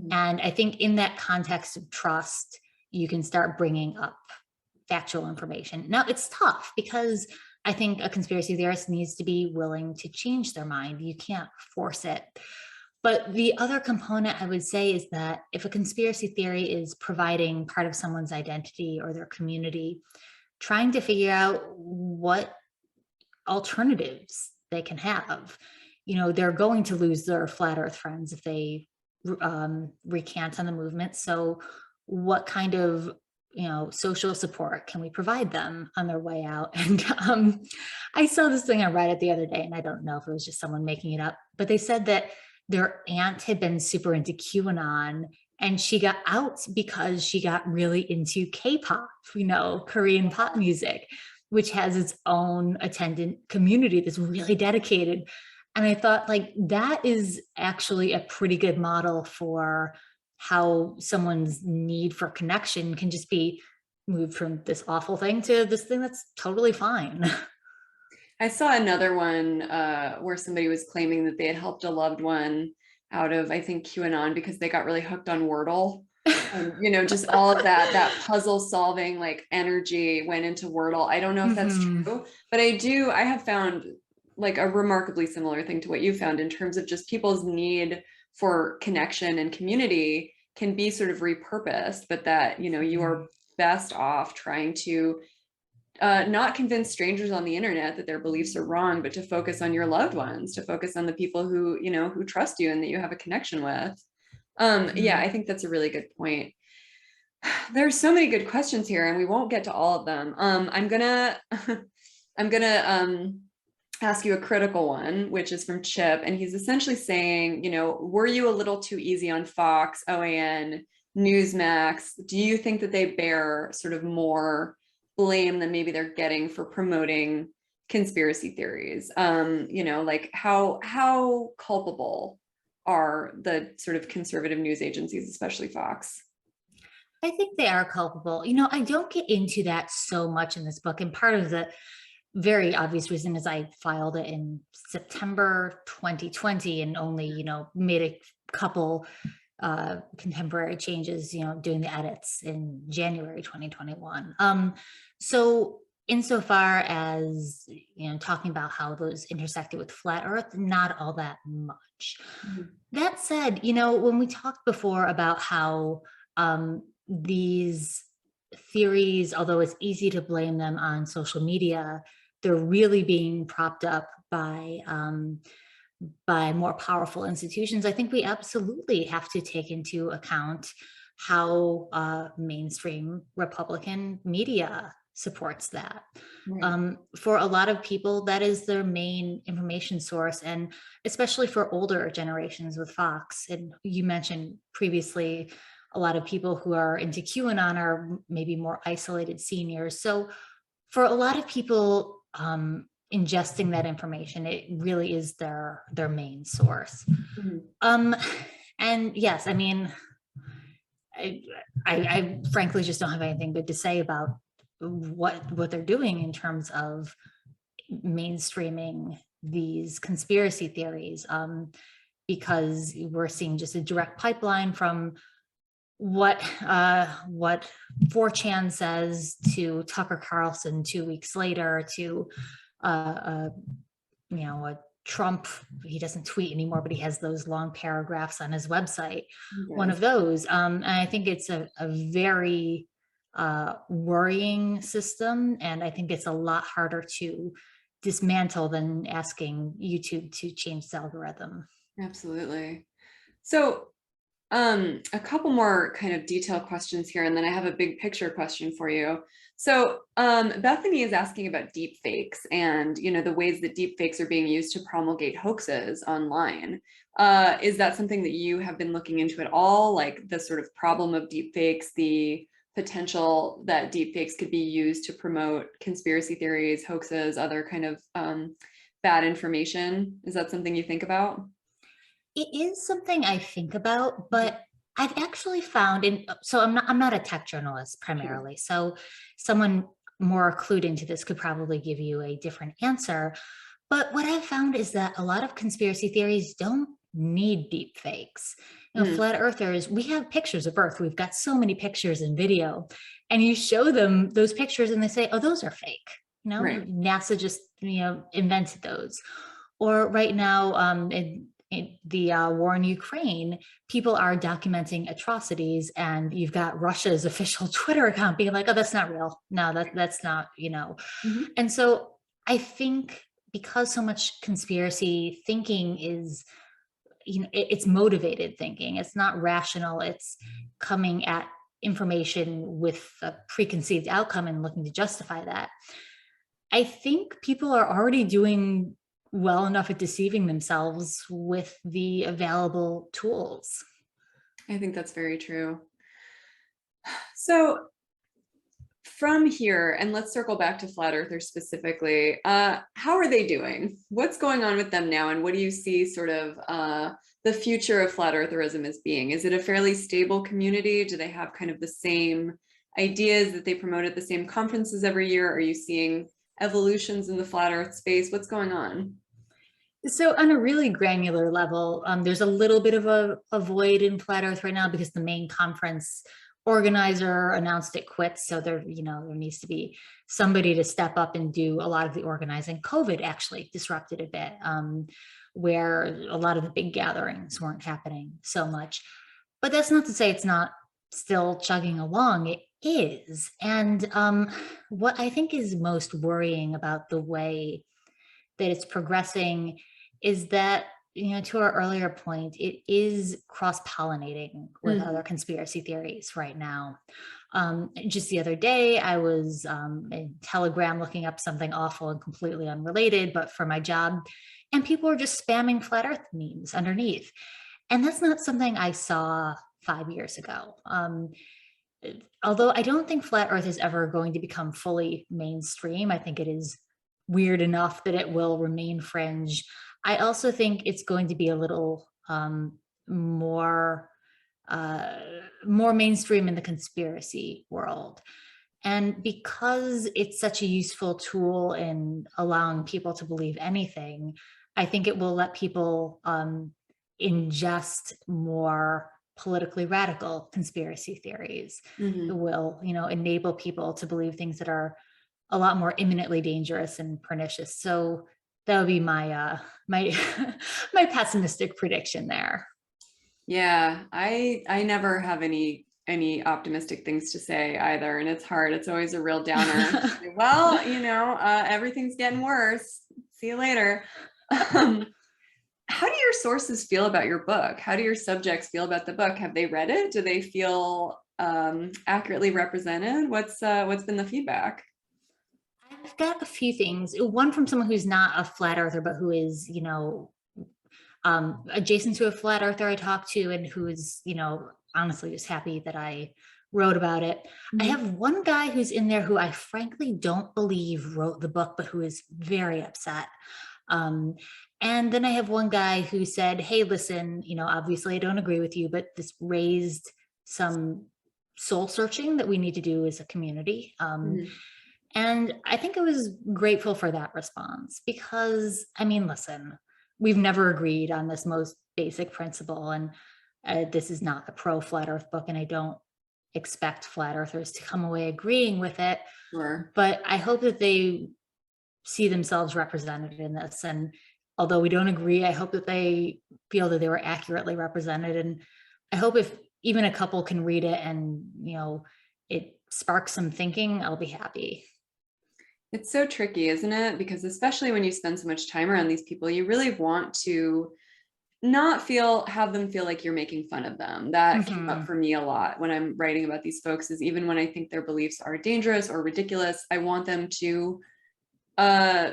And I think in that context of trust, you can start bringing up factual information. Now it's tough because I think a conspiracy theorist needs to be willing to change their mind. You can't force it. But the other component I would say is that if a conspiracy theory is providing part of someone's identity or their community, trying to figure out what alternatives they can have. They're going to lose their flat Earth friends if they recant on the movement. So what kind of social support can we provide them on their way out? And I saw this thing on Reddit the other day, and I don't know if it was just someone making it up, but they said that their aunt had been super into QAnon, and she got out because she got really into K-pop, Korean pop music, which has its own attendant community that's really dedicated. And I thought, like, that is actually a pretty good model for how someone's need for connection can just be moved from this awful thing to this thing that's totally fine. I saw another one where somebody was claiming that they had helped a loved one out of, I think, QAnon because they got really hooked on Wordle. And, just all of that puzzle solving like energy went into Wordle. I don't know if that's true, but I have found like a remarkably similar thing to what you found in terms of just people's need for connection and community can be sort of repurposed, but that, you are best off trying to not convince strangers on the internet that their beliefs are wrong, but to focus on your loved ones, to focus on the people who, who trust you and that you have a connection with. Yeah, I think that's a really good point. There's so many good questions here and we won't get to all of them. I'm gonna ask you a critical one, which is from Chip. And he's essentially saying, were you a little too easy on Fox, OAN, Newsmax? Do you think that they bear sort of more blame than maybe they're getting for promoting conspiracy theories? Like how culpable are the sort of conservative news agencies, especially Fox? I think they are culpable. I don't get into that so much in this book. And part of the very obvious reason is I filed it in September 2020 and only, made a couple contemporary changes, doing the edits in January 2021. So insofar as, talking about how those intersected with flat Earth, not all that much. That said, when we talked before about how these theories, although it's easy to blame them on social media, they're really being propped up by more powerful institutions. I think we absolutely have to take into account how mainstream Republican media supports that. Right. For a lot of people, that is their main information source, and especially for older generations with Fox. And you mentioned previously, a lot of people who are into QAnon are maybe more isolated seniors. So for a lot of people, ingesting that information, it really is their main source. And yes, I mean, I frankly just don't have anything good to say about what they're doing in terms of mainstreaming these conspiracy theories, because we're seeing just a direct pipeline from what 4chan says to Tucker Carlson 2 weeks later to a Trump, he doesn't tweet anymore, but he has those long paragraphs on his website. One Yes. of those. And I think it's a very worrying system. And I think it's a lot harder to dismantle than asking YouTube to change the algorithm. Absolutely. So a couple more kind of detailed questions here, and then I have a big picture question for you. So Bethany is asking about deep fakes and, you know, the ways that deep fakes are being used to promulgate hoaxes online. Is that something that you have been looking into at all? Like the sort of problem of deep fakes, the potential that deep fakes could be used to promote conspiracy theories, hoaxes, other kind of bad information? Is that something you think about? It is something I think about, but I've actually found, so I'm not a tech journalist primarily, so someone more clued into this could probably give you a different answer. But what I've found is that a lot of conspiracy theories don't need deep fakes. You know, flat earthers, we have pictures of Earth. We've got so many pictures and video, and you show them those pictures and they say, oh, those are fake. You know, Right. NASA just, you know, invented those. Or right now, in the war in Ukraine, people are documenting atrocities, and you've got Russia's official Twitter account being like, "Oh, that's not real. No, that's not, you know." Mhm. And so I think because so much conspiracy thinking is, you know, it's motivated thinking. It's not rational. It's coming at information with a preconceived outcome and looking to justify that. I think people are already doing well enough at deceiving themselves with the available tools. I think that's very true. So from here, and let's circle back to flat earthers specifically, how are they doing? What's going on with them now? And what do you see sort of the future of flat eartherism as being? Is it a fairly stable community? Do they have kind of the same ideas that they promote at the same conferences every year? Are you seeing evolutions in the flat earth space? What's going on? So on a really granular level, there's a little bit of a void in flat earth right now because the main conference organizer announced it quits. So there, you know, there needs to be somebody to step up and do a lot of the organizing. COVID actually disrupted a bit, where a lot of the big gatherings weren't happening so much. But that's not to say it's not still chugging along. It is. And what I think is most worrying about the way that it's progressing is that, you know, to our earlier point, it is cross-pollinating with other conspiracy theories right now. Just the other day, I was in Telegram looking up something awful and completely unrelated, but for my job, and people were just spamming flat earth memes underneath. And that's not something I saw 5 years ago. Although I don't think flat earth is ever going to become fully mainstream, I think it is weird enough that it will remain fringe. I also think it's going to be a little more more mainstream in the conspiracy world. And because it's such a useful tool in allowing people to believe anything, I think it will let people ingest more politically radical conspiracy theories. It will, you know, enable people to believe things that are a lot more imminently dangerous and pernicious. So that would be my my my pessimistic prediction there. Yeah, I never have any optimistic things to say either, and it's hard. It's always a real downer. Well, you know, everything's getting worse. See you later. How do your sources feel about your book? How do your subjects feel about the book? Have they read it? Do they feel accurately represented? What's been the feedback? I've got a few things. One from someone who's not a flat earther, but who is, you know, adjacent to a flat earther I talked to, and who is, you know, honestly just happy that I wrote about it. I have one guy who's in there who I frankly don't believe wrote the book, but who is very upset. And then I have one guy who said, hey, listen, you know, obviously I don't agree with you, but this raised some soul searching that we need to do as a community. And I think I was grateful for that response because, I mean, listen, we've never agreed on this most basic principle. And this is not a pro flat earth book, and I don't expect flat earthers to come away agreeing with it. Sure. But I hope that they see themselves represented in this. And although we don't agree, I hope that they feel that they were accurately represented. And I hope if even a couple can read it and, it sparks some thinking, I'll be happy. It's so tricky, isn't it? Because especially when you spend so much time around these people, you really want to not have them feel like you're making fun of them. That came up Mhm. for me a lot when I'm writing about these folks, is even when I think their beliefs are dangerous or ridiculous, I want them to uh,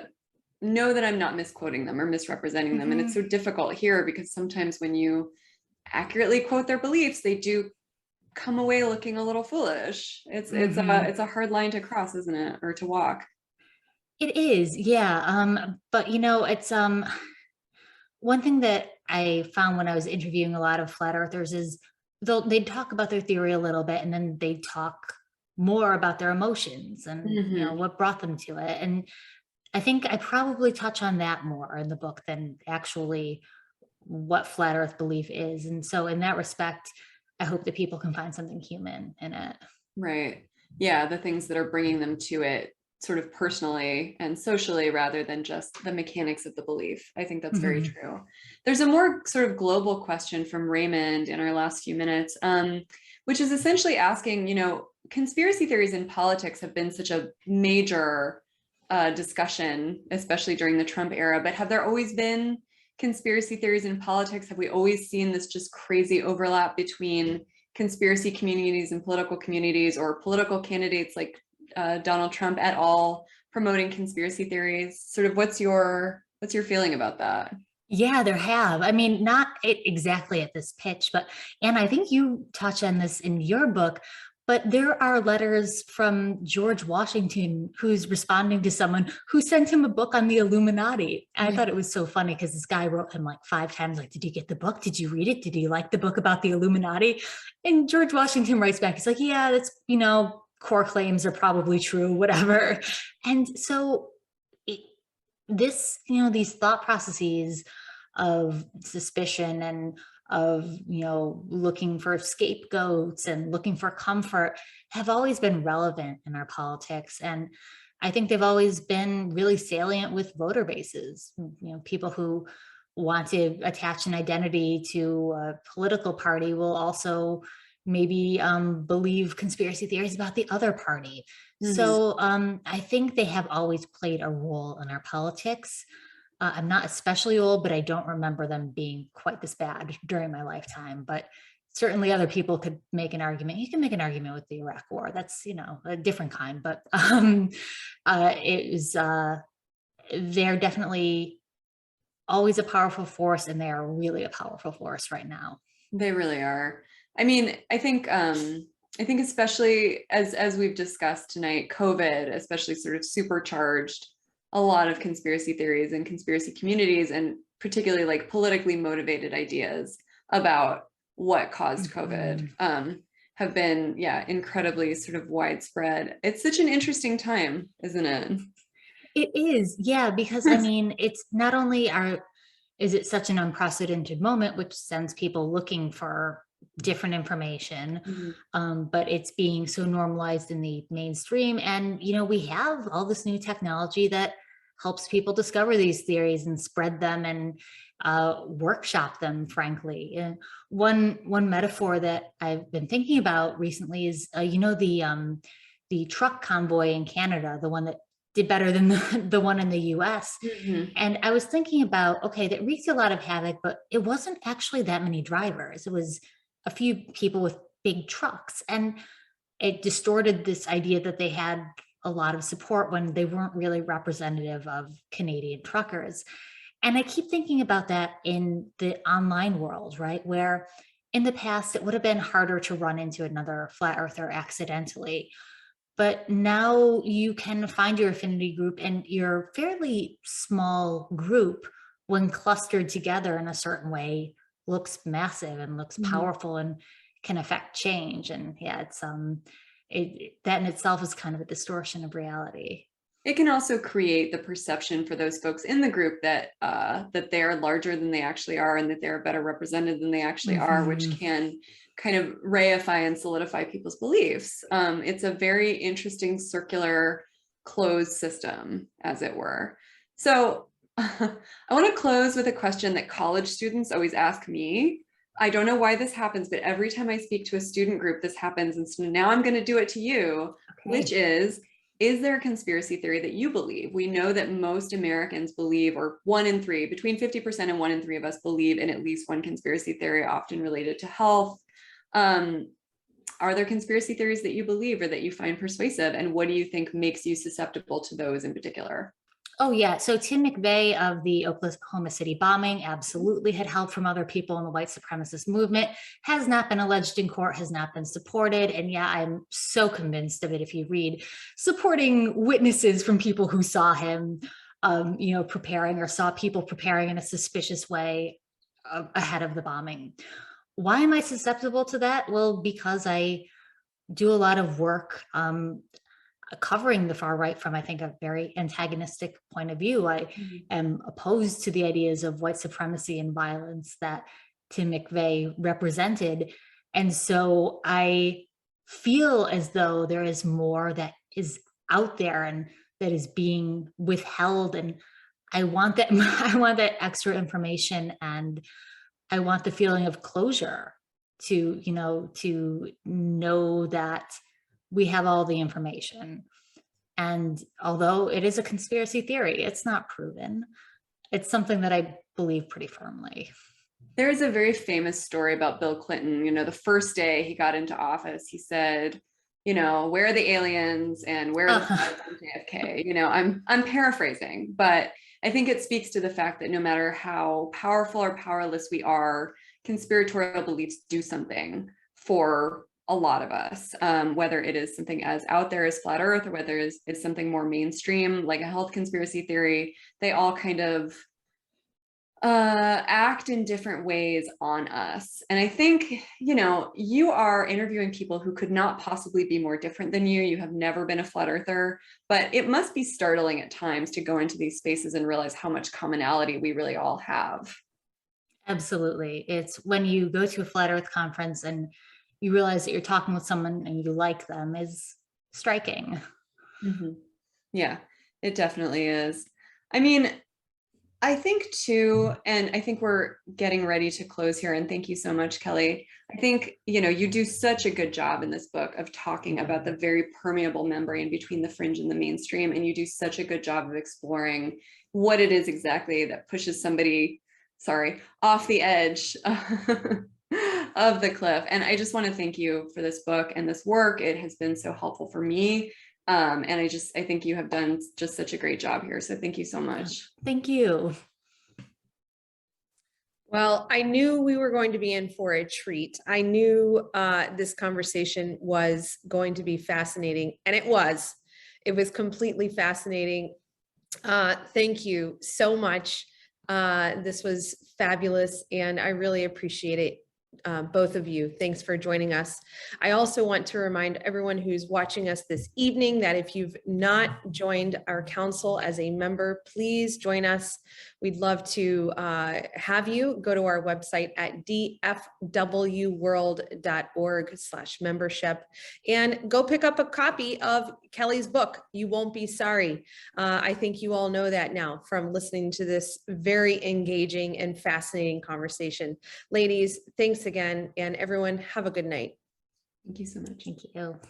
know that I'm not misquoting them or misrepresenting them. And it's so Mhm. difficult here because sometimes when you accurately quote their beliefs, they do come away looking a little foolish. Mhm. It's a hard line to cross, isn't it? Or to walk. It is, yeah. But it's one thing that I found when I was interviewing a lot of flat earthers is they'd talk about their theory a little bit and then they'd talk more about their emotions and Mhm. what brought them to it. And I think I probably touch on that more in the book than actually what flat earth belief is. And so in that respect, I hope that people can find something human in it. Right. Yeah, the things that are bringing them to it sort of personally and socially rather than just the mechanics of the belief. I think that's very Mhm. true. There's a more sort of global question from Raymond in our last few minutes, which is essentially asking, conspiracy theories in politics have been such a major discussion, especially during the Trump era, but have there always been conspiracy theories in politics? Have we always seen this just crazy overlap between conspiracy communities and political communities, or political candidates like Donald Trump at all promoting conspiracy theories? Sort of what's your feeling about that? Yeah, there have. I mean, not exactly at this pitch, but, and I think you touch on this in your book, but there are letters from George Washington who's responding to someone who sent him a book on the Illuminati. And I Yeah. thought it was so funny because this guy wrote him like 5 times, like, did you get the book? Did you read it? Did you like the book about the Illuminati? And George Washington writes back, he's like, yeah, that's, core claims are probably true, whatever. And so it, this, these thought processes of suspicion and of looking for scapegoats and looking for comfort have always been relevant in our politics. And I think they've always been really salient with voter bases, people who want to attach an identity to a political party will also maybe believe conspiracy theories about the other party. Mhm. So I think they have always played a role in our politics. I'm not especially old, but I don't remember them being quite this bad during my lifetime. But certainly other people could make an argument. You can make an argument with the Iraq War. That's, a different kind. But it was, they're definitely always a powerful force, and they are really a powerful force right now. They really are. I mean, I think especially as we've discussed tonight, COVID especially sort of supercharged a lot of conspiracy theories and conspiracy communities, and particularly like politically motivated ideas about what caused COVID, Mhm. have been, yeah, incredibly sort of widespread. It's such an interesting time, isn't it? It is, yeah, because I mean, it's not only is it such an unprecedented moment, which sends people looking for different information, Mhm. but it's being so normalized in the mainstream. And, we have all this new technology that helps people discover these theories and spread them and workshop them, frankly. And one metaphor that I've been thinking about recently is, the truck convoy in Canada, the one that did better than the one in the US. Mhm. And I was thinking about, okay, that wreaked a lot of havoc, but it wasn't actually that many drivers. It was a few people with big trucks. And it distorted this idea that they had a lot of support when they weren't really representative of Canadian truckers. And I keep thinking about that in the online world, right? Where in the past, it would have been harder to run into another flat earther accidentally, but now you can find your affinity group, and your fairly small group, when clustered together in a certain way, looks massive and looks Mhm. powerful and can affect change. And yeah, that in itself is kind of a distortion of reality. It can also create the perception for those folks in the group that that they're larger than they actually are, and that they're better represented than they actually are, which Mhm. can kind of reify and solidify people's beliefs. It's a very interesting circular closed system, as it were. So I want to close with a question that college students always ask me. I don't know why this happens, but every time I speak to a student group, this happens. And so now I'm going to do it to you, which is there a conspiracy theory that you believe? We know that most Americans believe, or 1 in 3, between 50% and 1 in 3 of us believe in at least one conspiracy theory, often related to health. Are there conspiracy theories that you believe or that you find persuasive? And what do you think makes you susceptible to those in particular? Oh, yeah. So Tim McVeigh of the Oklahoma City bombing absolutely had help from other people in the white supremacist movement, has not been alleged in court, has not been supported. And yeah, I'm so convinced of it if you read supporting witnesses from people who saw him, preparing or saw people preparing in a suspicious way ahead of the bombing. Why am I susceptible to that? Well, because I do a lot of work covering the far right from, I think, a very antagonistic point of view. I am opposed to the ideas of white supremacy and violence that Tim McVeigh represented. And so I feel as though there is more that is out there and that is being withheld. And I want that, I want that extra information, and I want the feeling of closure to know that we have all the information. And although it is a conspiracy theory, it's not proven. It's something that I believe pretty firmly. There's a very famous story about Bill Clinton. The first day he got into office, he said, where are the aliens and where are the flights from JFK? I'm paraphrasing, but I think it speaks to the fact that no matter how powerful or powerless we are, conspiratorial beliefs do something for a lot of us, whether it is something as out there as flat earth or whether it's something more mainstream like a health conspiracy theory. They all kind of act in different ways on us. And I think, you are interviewing people who could not possibly be more different than you. You have never been a flat earther, but it must be startling at times to go into these spaces and realize how much commonality we really all have. Absolutely. It's when you go to a flat earth conference and you realize that you're talking with someone and you like them is striking. Mm-hmm. Yeah, it definitely is. I mean, I think too, and I think we're getting ready to close here, and thank you so much, Kelly. I think, you do such a good job in this book of talking about the very permeable membrane between the fringe and the mainstream, and you do such a good job of exploring what it is exactly that pushes somebody, off the edge of the cliff. And I just want to thank you for this book and this work. It has been so helpful for me. And I think you have done just such a great job here. So thank you so much. Thank you. Well, I knew we were going to be in for a treat. I knew this conversation was going to be fascinating, and it was. It was completely fascinating. Thank you so much. This was fabulous, and I really appreciate it. Both of you. Thanks for joining us. I also want to remind everyone who's watching us this evening that if you've not joined our council as a member, please join us. We'd love to have you. Go to our website at dfwworld.org/membership and go pick up a copy of Kelly's book. You won't be sorry. I think you all know that now from listening to this very engaging and fascinating conversation. Ladies, thanks again, and everyone have a good night. Thank you so much. Thank you.